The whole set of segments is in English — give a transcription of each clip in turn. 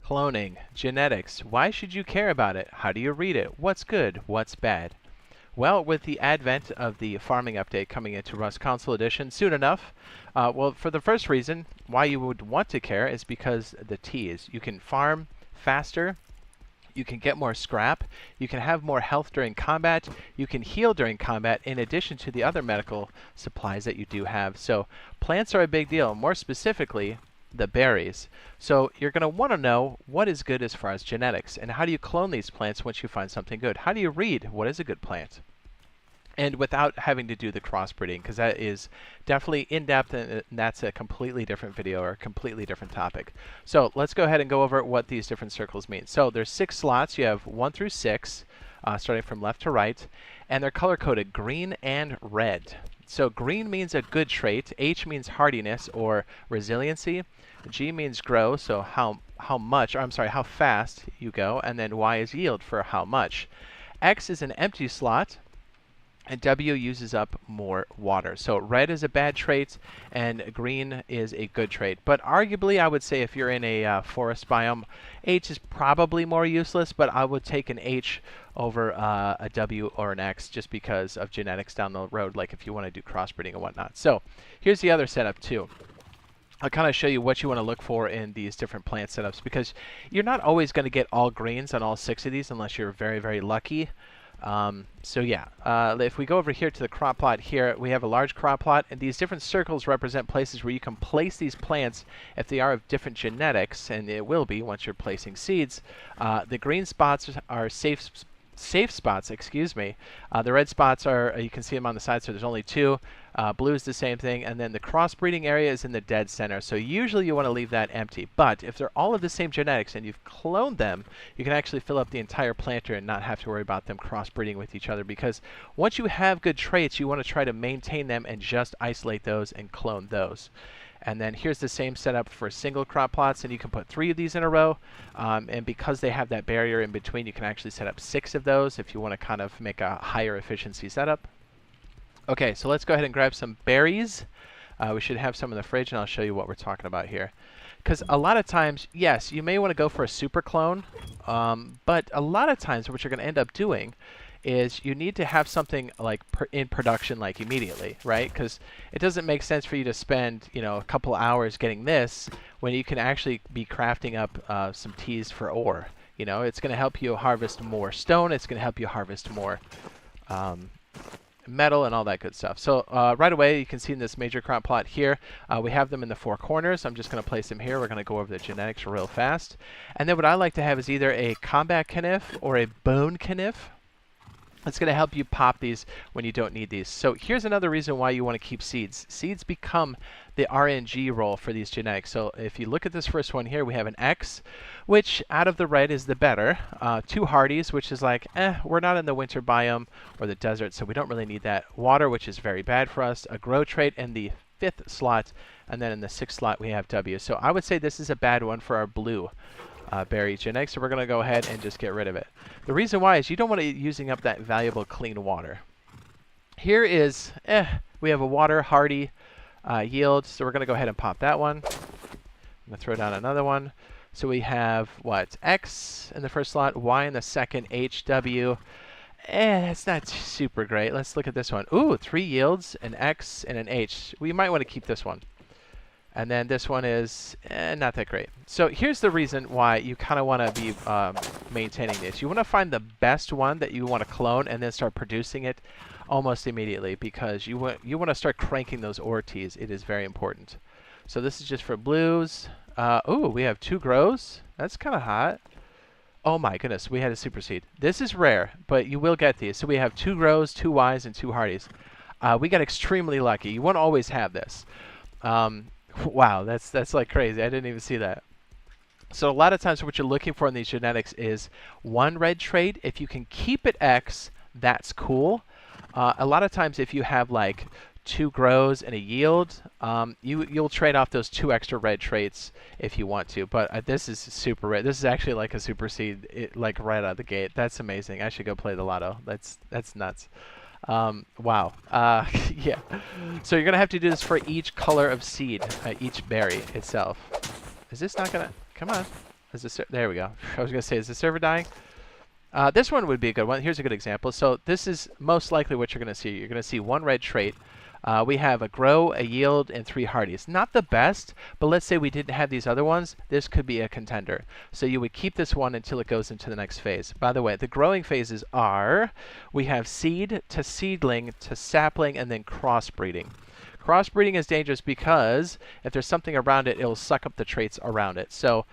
Cloning, genetics, why should you care about it? How do you read it? What's good? What's bad? Well, with the advent of the farming update coming into Rust Console Edition soon enough, well, for the first reason why you would want to care is because the T's. You can farm faster, you can get more scrap, you can have more health during combat, you can heal during combat in addition to the other medical supplies that you do have. So plants are a big deal, more specifically the berries. So you're going to want to know what is good as far as genetics, and how do you clone these plants once you find something good? How do you read what is a good plant? And without having to do the crossbreeding, because that is definitely in-depth, and that's a completely different video or a completely different topic. So let's go ahead and go over what these different circles mean. So there's 6 slots. You have 1 through 6, starting from left to right, and they're color-coded green and red. So green means a good trait, H means hardiness or resiliency, G means grow, so how fast you go, and then Y is yield for how much. X is an empty slot, and W uses up more water. So red is a bad trait, and green is a good trait. But arguably, I would say if you're in a forest biome, H is probably more useless, but I would take an H over a W or an X just because of genetics down the road, like if you want to do crossbreeding and whatnot. So here's the other setup too. I'll kind of show you what you want to look for in these different plant setups, because you're not always going to get all greens on all 6 of these unless you're very, very lucky. So yeah, if we go over here to the crop plot here, we have a large crop plot, and these different circles represent places where you can place these plants if they are of different genetics, and it will be once you're placing seeds. The green spots are safe spots, excuse me. The red spots are, you can see them on the side, so there's only 2. Blue is the same thing, and then the crossbreeding area is in the dead center. So usually you want to leave that empty. But if they're all of the same genetics and you've cloned them, you can actually fill up the entire planter and not have to worry about them crossbreeding with each other. Because once you have good traits, you want to try to maintain them and just isolate those and clone those. And then here's the same setup for single crop plots, and you can put 3 of these in a row. And because they have that barrier in between, you can actually set up 6 of those if you want to kind of make a higher efficiency setup. Okay, so let's go ahead and grab some berries. We should have some in the fridge, and I'll show you what we're talking about here. Because a lot of times, yes, you may want to go for a super clone, but a lot of times what you're going to end up doing is you need to have something like in production like immediately, right? Because it doesn't make sense for you to spend, you know, a couple hours getting this when you can actually be crafting up some teas for ore. You know, it's going to help you harvest more stone. It's going to help you harvest more metal and all that good stuff. So right away, you can see in this major crop plot here, we have them in the 4 corners. I'm just going to place them here. We're going to go over the genetics real fast. And then what I like to have is either a combat canif or a bone canif. It's going to help you pop these when you don't need these. So here's another reason why you want to keep seeds. Seeds become the RNG role for these genetics. So if you look at this first one here, we have an X, which out of the red is the better. 2 hardies, which is like, we're not in the winter biome or the desert, so we don't really need that. Water, which is very bad for us. A grow trait in the 5th slot, and then in the 6th slot we have W. So I would say this is a bad one for our blue berry genetics, so we're going to go ahead and just get rid of it. The reason why is you don't want to be using up that valuable clean water. Here is, we have a water hardy yield, so we're going to go ahead and pop that one. I'm going to throw down another one. So we have, what, X in the first slot, Y in the second, H, W. It's not super great. Let's look at this one. Ooh, 3 yields, an X and an H. We might want to keep this one. And then this one is not that great. So here's the reason why you kind of want to be maintaining this. You want to find the best one that you want to clone and then start producing it almost immediately, because you want to start cranking those ore teas. It is very important. So this is just for blues. Ooh, we have 2 grows. That's kind of hot. Oh my goodness, we had a super seed. This is rare, but you will get these. So we have 2 grows, 2 Ys, and 2 hardies. We got extremely lucky. You won't always have this. Wow, that's like crazy. I didn't even see that. So a lot of times what you're looking for in these genetics is 1 red trait. If you can keep it X, that's cool. A lot of times if you have like 2 grows and a yield, you'll trade off those 2 extra red traits if you want to. But this is super red. This is actually like a super seed, like right out of the gate. That's amazing. I should go play the lotto. That's nuts. Wow. Yeah. So you're going to have to do this for each color of seed, each berry itself. Is this not going to... Come on. There we go. I was going to say, is the server dying? This one would be a good one. Here's a good example. So this is most likely what you're going to see. You're going to see one red trait. We have a grow, a yield, and 3 hardies. Not the best, but let's say we didn't have these other ones. This could be a contender. So you would keep this one until it goes into the next phase. By the way, the growing phases are, we have seed to seedling to sapling and then crossbreeding. Crossbreeding is dangerous because if there's something around it, it'll suck up the traits around it. So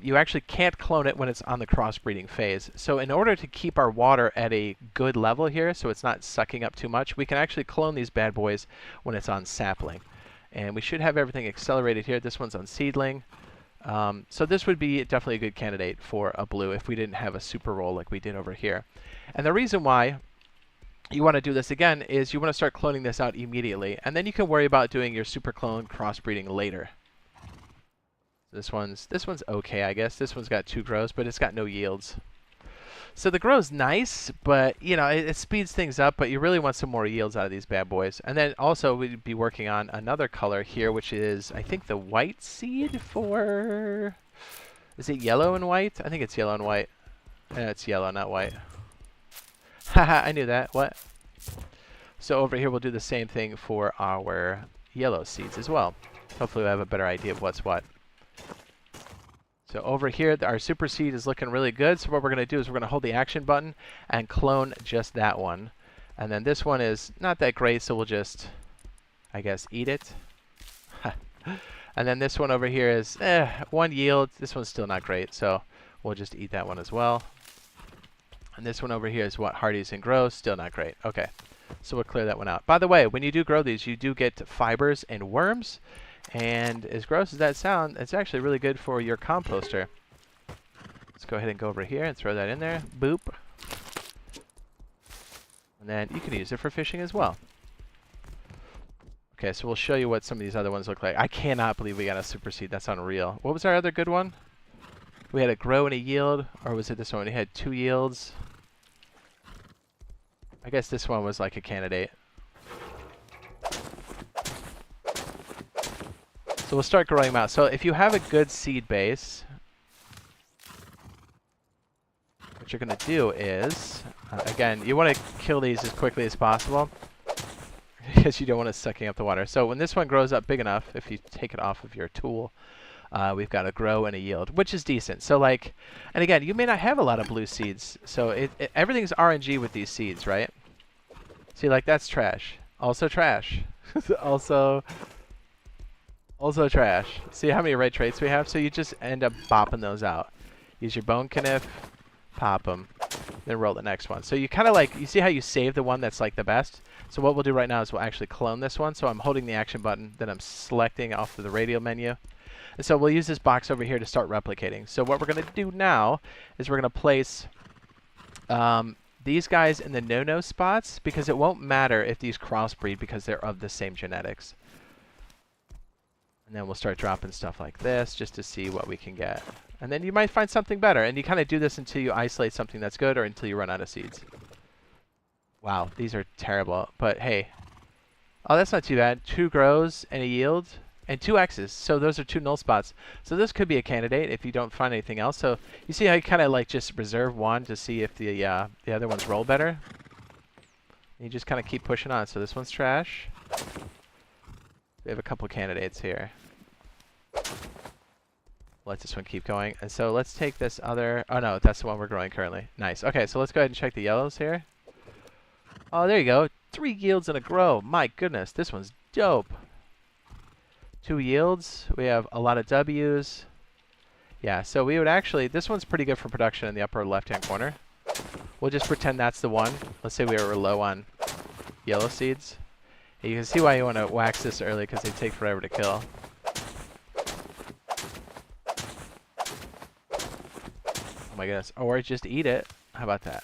you actually can't clone it when it's on the crossbreeding phase. So in order to keep our water at a good level here, so it's not sucking up too much, we can actually clone these bad boys when it's on sapling. And we should have everything accelerated here. This one's on seedling. So this would be definitely a good candidate for a blue if we didn't have a super roll like we did over here. And the reason why you want to do this again is you want to start cloning this out immediately, and then you can worry about doing your super clone crossbreeding later. This one's okay, I guess. This one's got 2 grows, but it's got no yields. So the grow's nice, but you know, it speeds things up, but you really want some more yields out of these bad boys. And then also we'd be working on another color here, which is I think the white seed for, is it yellow and white? I think it's yellow and white. It's yellow, not white. Haha, I knew that. What? So over here we'll do the same thing for our yellow seeds as well. Hopefully we'll have a better idea of what's what. So over here our super seed is looking really good. So what we're going to do is we're going to hold the action button and clone just that one. And then this one is not that great, so we'll just, I guess, eat it. And then this one over here is 1 yield. This one's still not great, so we'll just eat that one as well. And this one over here is what? Hardies and grows. Still not great. Okay. So we'll clear that one out. By the way, when you do grow these, you do get fibers and worms. And as gross as that sounds, it's actually really good for your composter. Let's go ahead and go over here and throw that in there. Boop. And then you can use it for fishing as well. Okay, so we'll show you what some of these other ones look like. I cannot believe we got a super seed. That's unreal. What was our other good one? We had a grow and a yield. Or was it this one? We had 2 yields. I guess this one was like a candidate. So we'll start growing them out. So if you have a good seed base, what you're going to do is, again, you want to kill these as quickly as possible because you don't want it sucking up the water. So when this one grows up big enough, if you take it off of your tool, we've got a grow and a yield, which is decent. So like, and again, you may not have a lot of blue seeds. So everything's RNG with these seeds, right? See, like that's trash. Also trash. also trash. See how many red traits we have? So you just end up bopping those out. Use your bone kniff, pop them, then roll the next one. So you kind of like, you see how you save the one that's like the best? So what we'll do right now is we'll actually clone this one. So I'm holding the action button, then I'm selecting off of the radial menu. And so we'll use this box over here to start replicating. So what we're going to do now is we're going to place these guys in the no-no spots because it won't matter if these crossbreed because they're of the same genetics. And then we'll start dropping stuff like this just to see what we can get. And then you might find something better. And you kind of do this until you isolate something that's good or until you run out of seeds. Wow, these are terrible. But hey. Oh, that's not too bad. 2 grows and a yield and 2 X's. So those are 2 null spots. So this could be a candidate if you don't find anything else. So you see how you kind of like just reserve one to see if the other ones roll better? And you just kind of keep pushing on. So this one's trash. We have a couple candidates here. Let this one keep going. And so let's take this other... Oh, no, that's the one we're growing currently. Nice. Okay, so let's go ahead and check the yellows here. Oh, there you go. 3 yields and a grow. My goodness, this one's dope. 2 yields. We have a lot of W's. Yeah, so we would actually... This one's pretty good for production in the upper left-hand corner. We'll just pretend that's the one. Let's say we were low on yellow seeds. You can see why you want to wax this early because they take forever to kill. Oh my goodness. Or just eat it. How about that?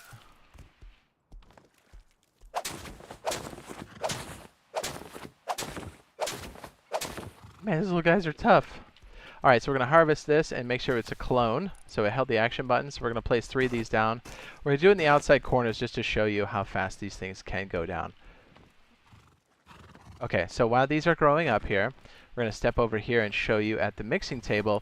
Man, these little guys are tough. Alright, so we're going to harvest this and make sure it's a clone. So it held the action button. So we're going to place 3 of these down. We're going to do it in the outside corners just to show you how fast these things can go down. Okay, so while these are growing up here, we're going to step over here and show you at the mixing table.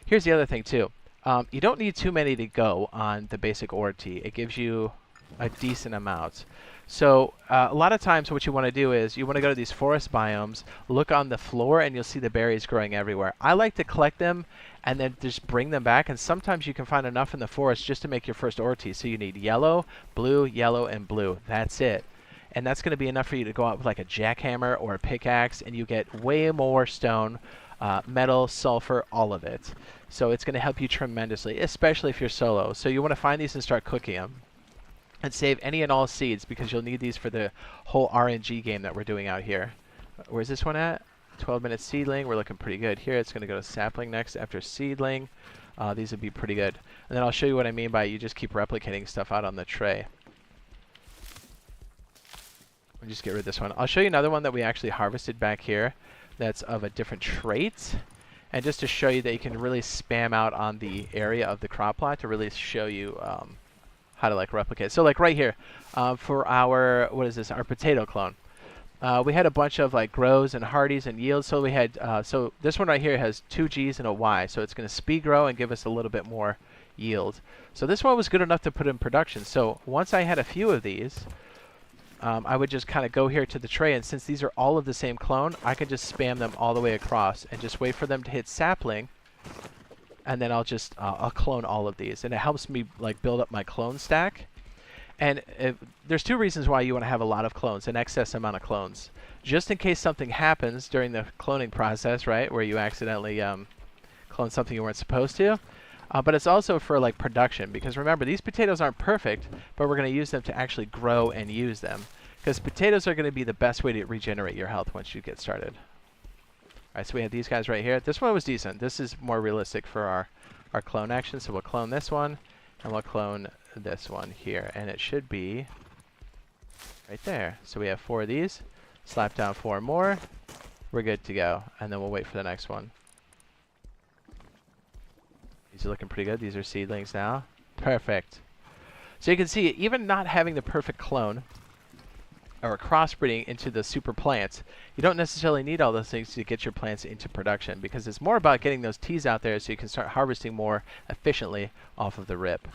Here's the other thing too. You don't need too many to go on the basic ore tea. It gives you a decent amount. So a lot of times what you want to do is you want to go to these forest biomes, look on the floor, and you'll see the berries growing everywhere. I like to collect them and then just bring them back, and sometimes you can find enough in the forest just to make your first ore tea. So you need yellow, and blue. That's it. And that's going to be enough for you to go out with like a jackhammer or a pickaxe, and you get way more stone, metal, sulfur, all of it. So it's going to help you tremendously, especially if you're solo. So you want to find these and start cooking them. And save any and all seeds, because you'll need these for the whole RNG game that we're doing out here. Where's this one at? 12-minute seedling. We're looking pretty good here. It's going to go to sapling next after seedling. These would be pretty good. And then I'll show you what I mean by you just keep replicating stuff out on the tray. We'll just get rid of this one. I'll show you another one that we actually harvested back here that's of a different trait. And just to show you that you can really spam out on the area of the crop plot to really show you how to like replicate. So like right here, for our, what is this, our potato clone. We had a bunch of like grows and hardies and yields. So we had, so this one right here has 2 G's and a Y. So it's going to speed grow and give us a little bit more yield. So this one was good enough to put in production. So once I had a few of these, I would just kind of go here to the tray, and since these are all of the same clone, I could just spam them all the way across and just wait for them to hit sapling. And then I'll just I'll clone all of these, and it helps me like build up my clone stack. And there's 2 reasons why you want to have a lot of clones, an excess amount of clones, just in case something happens during the cloning process, right, where you accidentally clone something you weren't supposed to. But it's also for like production, because remember, these potatoes aren't perfect, but we're going to use them to actually grow and use them, because potatoes are going to be the best way to regenerate your health once you get started. Alright, so we have these guys right here. This one was decent. This is more realistic for our clone action. So we'll clone this one, and we'll clone this one here. And it should be right there. So we have 4 of these. Slap down 4 more. We're good to go. And then we'll wait for the next one. These are looking pretty good. These are seedlings now. Perfect. So you can see, even not having the perfect clone, or crossbreeding into the super plants, you don't necessarily need all those things to get your plants into production, because it's more about getting those teas out there so you can start harvesting more efficiently off of the rip.